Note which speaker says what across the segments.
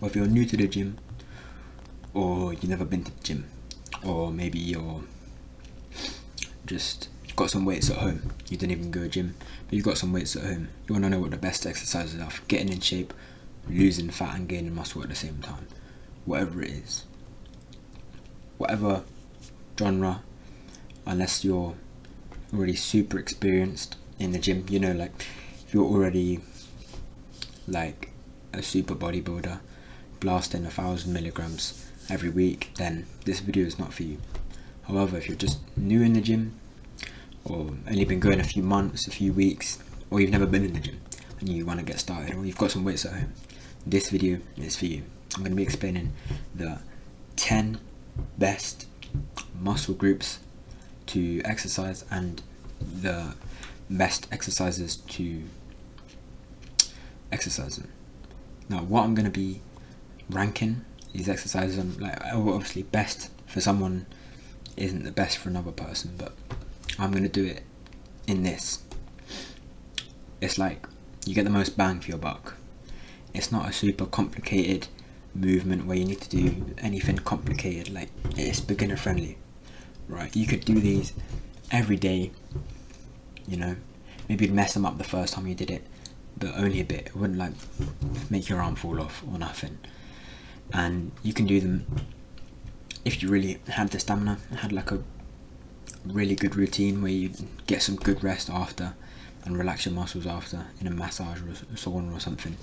Speaker 1: or if you're new to the gym, or you've never been to the gym, or maybe you're just got some weights at home, you didn't even go to the gym, but you've got some weights at home, you want to know what the best exercises are for getting in shape, losing fat and gaining muscle at the same time. Whatever it is, whatever genre, unless you're already super experienced in the gym, you know, like if you're already like a super bodybuilder blasting 1,000 milligrams every week, then this video is not for you. However, if you're just new in the gym, or only been going a few months, a few weeks, or you've never been in the gym and you want to get started, or you've got some weights at home, this video is for you. I'm going to be explaining the 10 best muscle groups to exercise and the best exercises to exercise them. Now, what I'm going to be ranking these exercises on, like, obviously best for someone isn't the best for another person, but I'm going to do it in this. It's like you get the most bang for your buck. It's not a super complicated movement where you need to do anything complicated. Like, it's beginner friendly, right? You could do these every day, you know. Maybe you'd mess them up the first time you did it, but only a bit. It wouldn't like make your arm fall off or nothing. And you can do them if you really had the stamina, had like a really good routine where you get some good rest after and relax your muscles after in a massage or a sauna or something.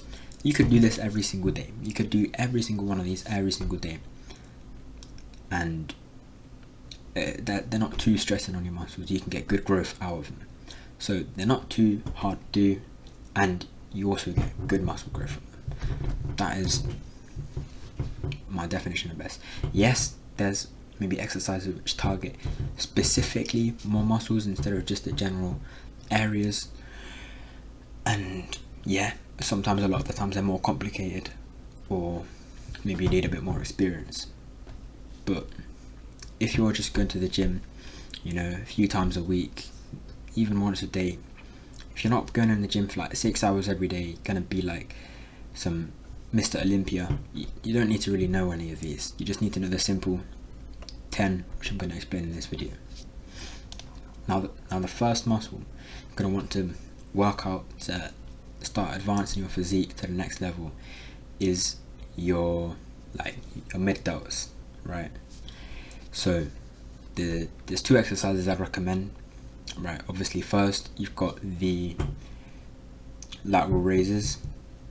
Speaker 1: You could do this every single day. You could do every single one of these every single day, and they're not too stressing on your muscles. You can get good growth out of them, so they're not too hard to do, and you also get good muscle growth from them. That is my definition of best. Yes, there's maybe exercises which target specifically more muscles instead of just the general areas, and yeah, sometimes, a lot of the times, they're more complicated, or maybe you need a bit more experience. But if you're just going to the gym, you know, a few times a week, even once a day, if you're not going in the gym for like 6 hours every day, you're gonna be like some Mr. Olympia. You don't need to really know any of these. You just need to know the simple 10, which I'm going to explain in this video. Now the first muscle you're going to want to work out to start advancing your physique to the next level is your mid delts, right? So there's two exercises I recommend, right? Obviously, first you've got the lateral raises.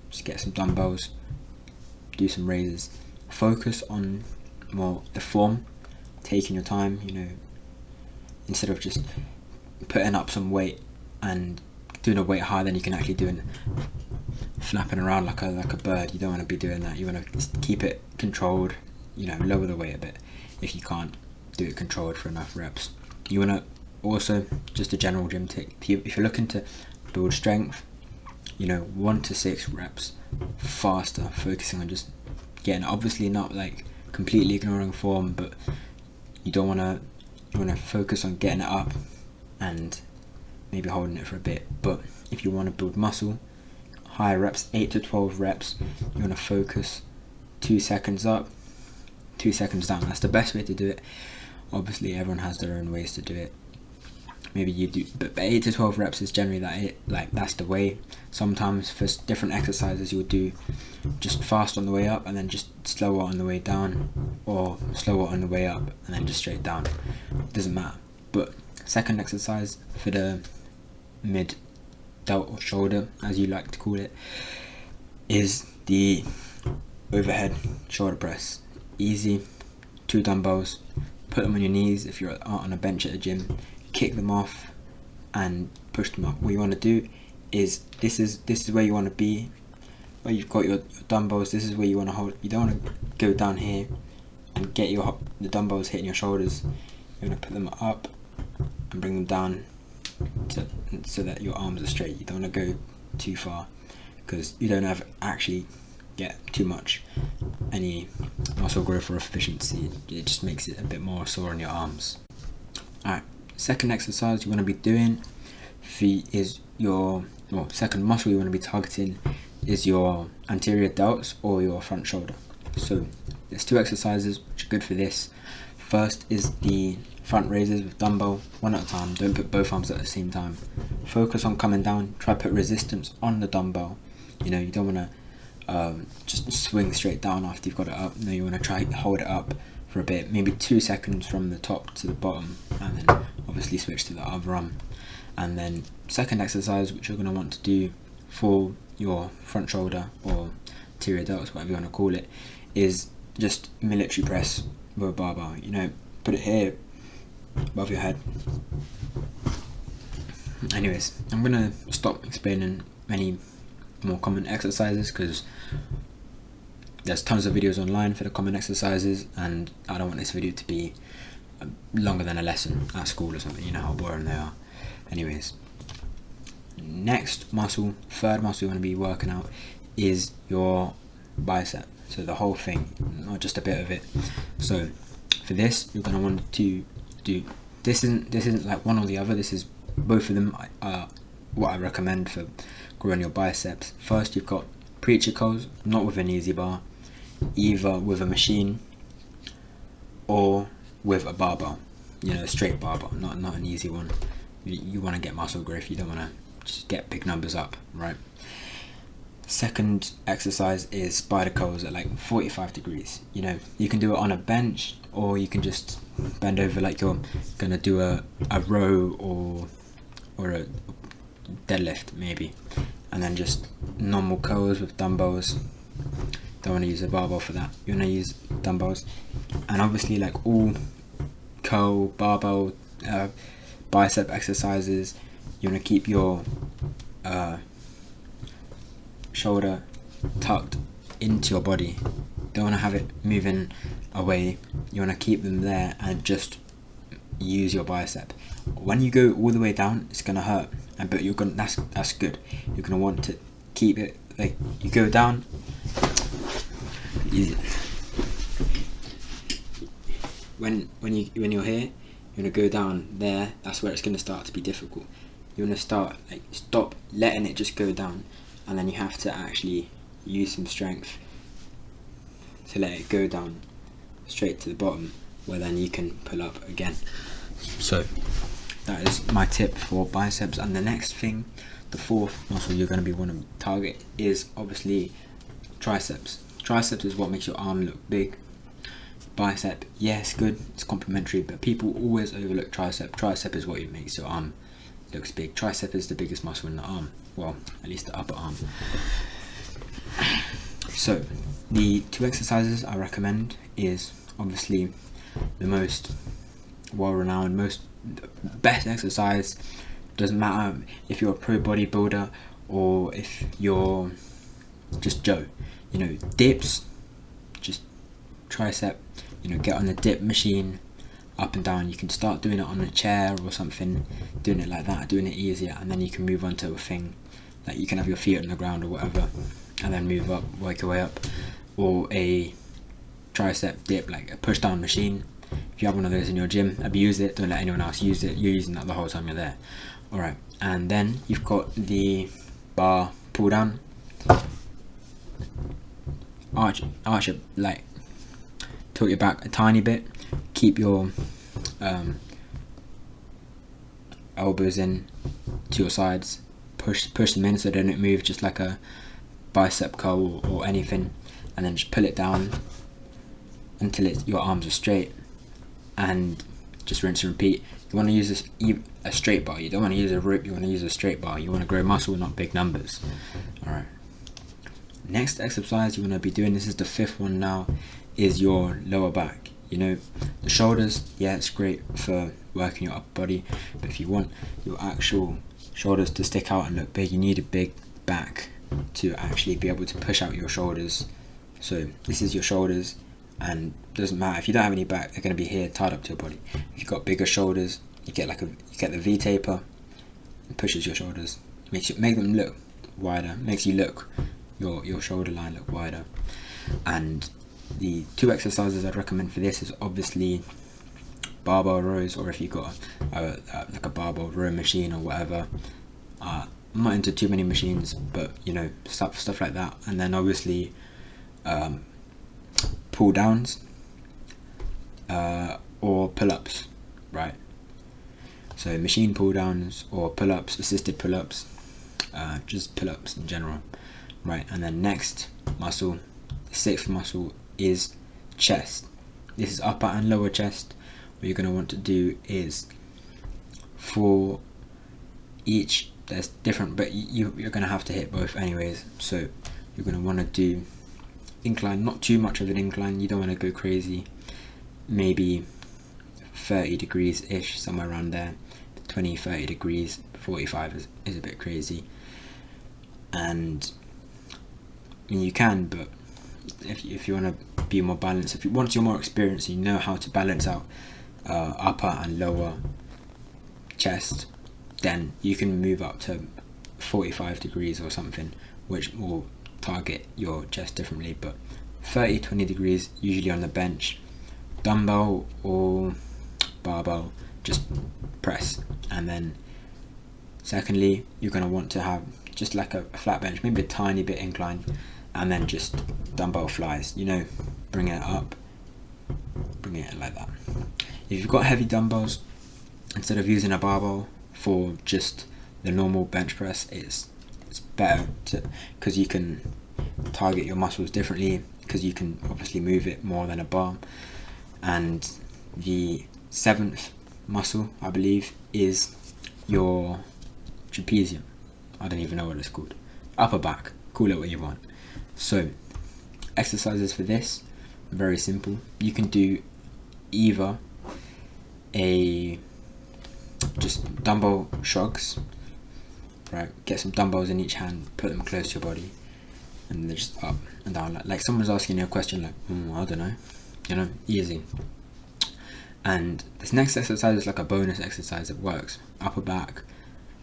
Speaker 1: Just get some dumbbells, do some raises. Focus on more the form, taking your time, you know, instead of just putting up some weight and doing a weight higher than you can actually do and flapping around like a bird. You don't want to be doing that. You want to keep it controlled, you know, lower the weight a bit if you can't do it controlled for enough reps. You want to also, just a general gym tip, if you're looking to build strength, you know, 1 to 6 reps faster, focusing on just getting, obviously not like completely ignoring form, but you want to focus on getting it up and maybe holding it for a bit. But if you want to build muscle, higher reps, 8 to 12 reps, you want to focus 2 seconds up, 2 seconds down. That's the best way to do it. Obviously everyone has their own ways to do it. Maybe you do, but 8 to 12 reps is generally that's the way. Sometimes for different exercises you'll do just fast on the way up and then just slower on the way down, or slower on the way up and then just straight down. It doesn't matter. But second exercise for the mid delt or shoulder, as you like to call it, is the overhead shoulder press. Easy, 2 dumbbells, put them on your knees if you're on a bench at the gym, kick them off and push them up. What you want to do is, this is where you want to be, where you've got your dumbbells. This is where you want to hold. You don't want to go down here and get the dumbbells hitting your shoulders. You want to put them up and bring them down so that your arms are straight. You don't want to go too far because you don't have actually get too much any muscle growth or efficiency. It just makes it a bit more sore on your arms. Alright, second exercise you want to be doing is second muscle you want to be targeting is your anterior delts or your front shoulder. So there's 2 exercises which are good for this. First is the front raises with dumbbell, one at a time. Don't put both arms at the same time. Focus on coming down. Try to put resistance on the dumbbell. You know, you don't want to just swing straight down after you've got it up. No, you want to try to hold it up for a bit, maybe 2 seconds from the top to the bottom, and then obviously switch to the other arm. And then second exercise, which you're going to want to do for your front shoulder or anterior delts, whatever you want to call it, is just military press with a barbell. You know, put it here above your head. Anyways, I'm going to stop explaining many more common exercises because there's tons of videos online for the common exercises, and I don't want this video to be longer than a lesson at school or something. You know how boring they are. Anyways, next muscle, third muscle you want to be working out is your bicep. So the whole thing, not just a bit of it. So for this, you're going to want to do this. Isn't like one or the other. This is both of them. What I recommend for growing your biceps. First, you've got preacher curls, not with an easy bar, either with a machine or with a barbell. You know, a straight barbell, not an easy one. You want to get muscle growth. You don't want to just get big numbers up, right? Second exercise is spider curls at like 45 degrees. You know, you can do it on a bench, or you can just bend over like you're gonna do a row or a deadlift maybe, and then just normal curls with dumbbells. Don't want to use a barbell for that. You want to use dumbbells. And obviously, like all curl, barbell, bicep exercises, you want to keep your shoulder tucked into your body. Don't want to have it moving away. You want to keep them there and just use your bicep. When you go all the way down, it's gonna hurt, but you're gonna that's good. You're gonna want to keep it like you go down. Easy. When you're here, you wanna go down there. That's where it's gonna start to be difficult. You wanna start like stop letting it just go down, and then you have to actually use some strength to let it go down straight to the bottom, where then you can pull up again. So that is my tip for biceps. And the next thing, the fourth muscle you're going to be wanting to target is obviously triceps. Triceps is what makes your arm look big. Bicep, yes, good, it's complementary, but people always overlook tricep. Tricep is what makes your arm looks big. Tricep is the biggest muscle in the arm, well, at least the upper arm. So the 2 exercises I recommend is obviously the most well-renowned, most best exercise. Doesn't matter if you're a pro bodybuilder or if you're just Joe. You know, dips, just tricep. You know, get on the dip machine, up and down. You can start doing it on a chair or something, doing it like that, doing it easier, and then you can move on to a thing like you can have your feet on the ground or whatever, and then move up, work your way up. Or a tricep dip, like a push down machine. If you have one of those in your gym, abuse it, don't let anyone else use it. You're using that the whole time you're there. Alright, and then you've got the bar pull down. Arch it, like tilt your back a tiny bit, keep your elbows in to your sides, push them in so they don't move, just like a bicep curl or anything, and then just pull it down until your arms are straight, and just rinse and repeat. You want to use a straight bar. You don't want to use a rope. You want to use a straight bar. You want to grow muscle, not big numbers. Alright, next exercise you want to be doing, this is the 5th one now, is your lower back. You know, the shoulders, yeah, it's great for working your upper body, but if you want your actual shoulders to stick out and look big, you need a big back to actually be able to push out your shoulders. So this is your shoulders, and doesn't matter if you don't have any back, they're going to be here tied up to your body. If you've got bigger shoulders, you get the V taper, it pushes your shoulders, make them look wider, makes you look your shoulder line look wider. And the 2 exercises I'd recommend for this is obviously barbell rows, or if you've got like a barbell row machine or whatever, I'm not into too many machines, but you know, stuff like that. And then obviously pull downs or pull-ups, right? So machine pull downs or pull-ups, assisted pull-ups, just pull-ups in general, right? And then next muscle, the sixth muscle, is chest. This is upper and lower chest. What you're going to want to do is, for each, there's different, but you're going to have to hit both anyways. So you're going to want to do incline, not too much of an incline, you don't want to go crazy, maybe 30 degrees ish, somewhere around there. 20-30 degrees, 45 is a bit crazy. And I mean, you can, but if you want to be more balanced, once you're more experienced, you know how to balance out upper and lower chest, then you can move up to 45 degrees or something, which will target your chest differently. But 30-20 degrees usually on the bench, dumbbell or barbell, just press. And then secondly, you're going to want to have just like a flat bench, maybe a tiny bit inclined, and then just dumbbell flies, you know, bring it up, bring it like that. If you've got heavy dumbbells, instead of using a barbell for just the normal bench press, it's better because you can target your muscles differently, because you can obviously move it more than a bar. And the seventh muscle, I believe, is your trapezium. I don't even know what it's called. Upper back, call it what you want. So exercises for this, very simple. You can do either just dumbbell shrugs, right? Get some dumbbells in each hand, put them close to your body, and they're just up and down. Like someone's asking you a question, like, I don't know, you know, easy. And this next exercise is like a bonus exercise that works upper back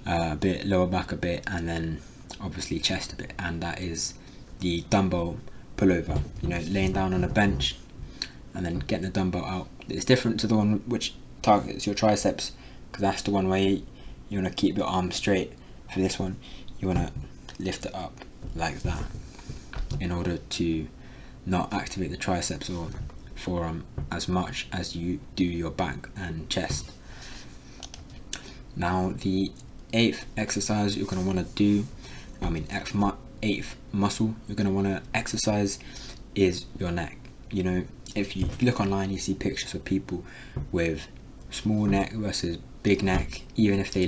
Speaker 1: a bit, lower back a bit, and then obviously chest a bit. And that is the dumbbell pullover, you know, laying down on a bench and then getting the dumbbell out. It's different to the one which targets your triceps, because that's the one where you want to keep your arms straight. For this one, you want to lift it up like that in order to not activate the triceps or forearm as much as you do your back and chest. Now the eighth exercise you're going to want to do, eighth muscle you're going to want to exercise is your neck. You know, if you look online, you see pictures of people with small neck versus big neck. Even if they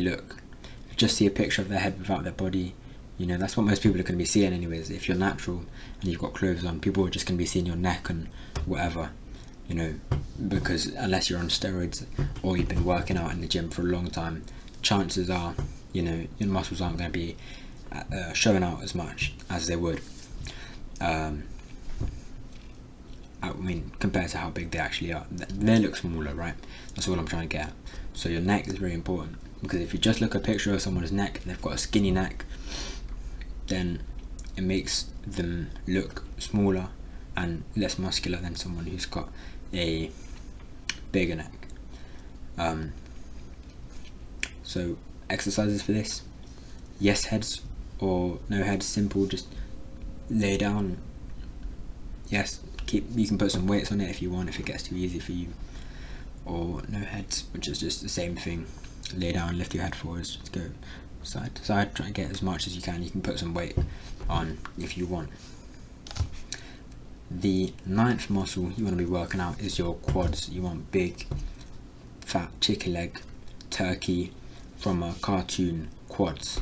Speaker 1: just see a picture of their head without their body, you know, that's what most people are going to be seeing anyways. If you're natural and you've got clothes on, people are just going to be seeing your neck and whatever, you know, because unless you're on steroids or you've been working out in the gym for a long time, chances are, you know, your muscles aren't going to be showing out as much as they would, compared to how big they actually are. They look smaller, right? That's all I'm trying to get at. So your neck is very important, because if you just look at a picture of someone's neck and they've got a skinny neck, then it makes them look smaller and less muscular than someone who's got a bigger neck. So exercises for this, yes heads or no heads, simple, just lay down. Yes, you can put some weights on it if you want, if it gets too easy for you. Or no heads, which is just the same thing. Lay down, lift your head forwards, just go side to side, try and get as much as you can. You can put some weight on if you want. The ninth muscle you want to be working out is your quads. You want big, fat chicken leg, turkey from a cartoon quads.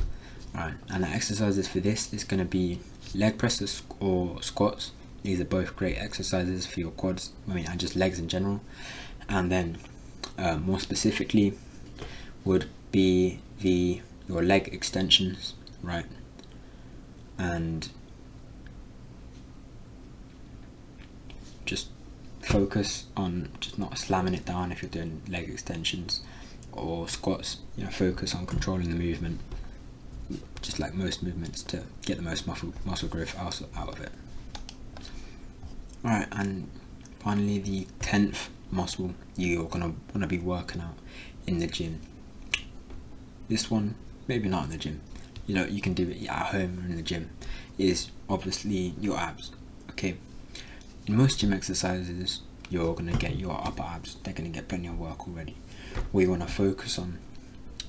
Speaker 1: Alright, and the exercises for this is going to be leg presses or squats. These are both great exercises for your quads, and just legs in general. And then more specifically would be your leg extensions, right? And just focus on just not slamming it down if you're doing leg extensions or squats. You know, focus on controlling the movement, just like most movements, to get the most muscle growth out of it. Alright, and finally the 10th muscle you're gonna want to be working out in the gym. This one, maybe not in the gym, you know, you can do it at home or in the gym, is obviously your abs. Okay, in most gym exercises, you're gonna get your upper abs. They're gonna get plenty of work already. What you wanna focus on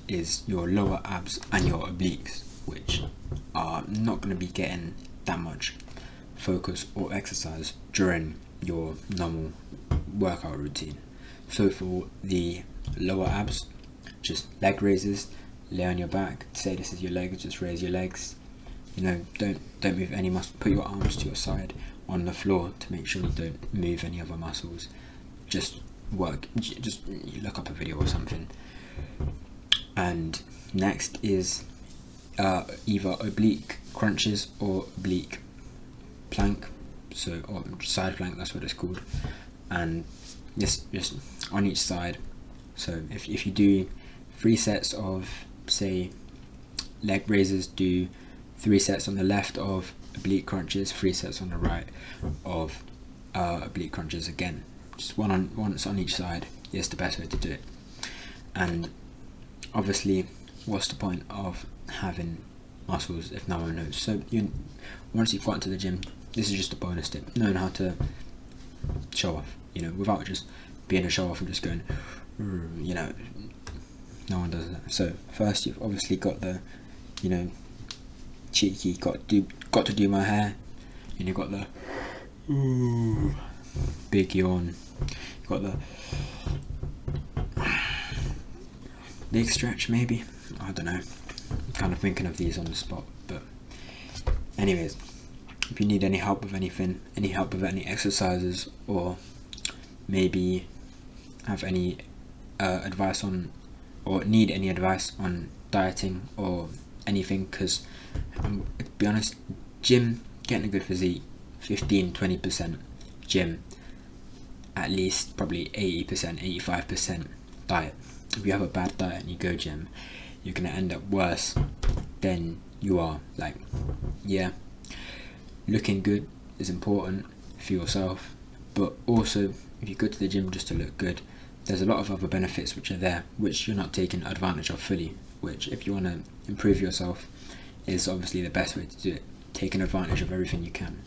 Speaker 1: is your lower abs and your obliques, which are not gonna be getting that much focus or exercise during your normal workout routine. So for the lower abs, just leg raises, lay on your back, say this is your legs, just raise your legs, you know, don't move any muscle, put your arms to your side on the floor to make sure you don't move any other muscles. Just look up a video or something. And next is either oblique crunches or oblique plank, so, or side plank, that's what it's called. And just on each side. So if you do 3 sets of, say, leg raises, do 3 sets on the left of oblique crunches, 3 sets on the right of oblique crunches again. Just once on each side is the best way to do it. And obviously, what's the point of having muscles if no one knows? So once you've got into the gym, this is just a bonus tip, knowing how to show off, you know, without just being a show off and just going, you know, no one does that. So first, you've obviously got the, you know, cheeky got to do my hair, and you've got the big yawn, you've got the big stretch, maybe, I don't know, I'm kind of thinking of these on the spot. But anyways, if you need any help with anything, any help with any exercises, or maybe have any advice on, or need any advice on dieting or anything, because to be honest, gym, getting a good physique, 15-20% gym, at least probably 80%, 85% diet. If you have a bad diet and you go gym, you're going to end up worse than you are. Like, yeah, looking good is important for yourself, but also if you go to the gym just to look good, there's a lot of other benefits which are there, which you're not taking advantage of fully, which, if you want to improve yourself, is obviously the best way to do it, taking advantage of everything you can.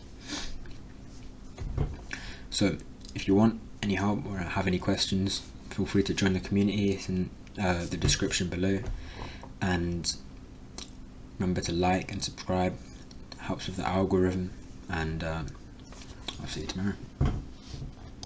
Speaker 1: So if you want any help or have any questions, feel free to join the community. It's in the description below, and remember to like and subscribe. It helps with the algorithm, and I'll see you tomorrow.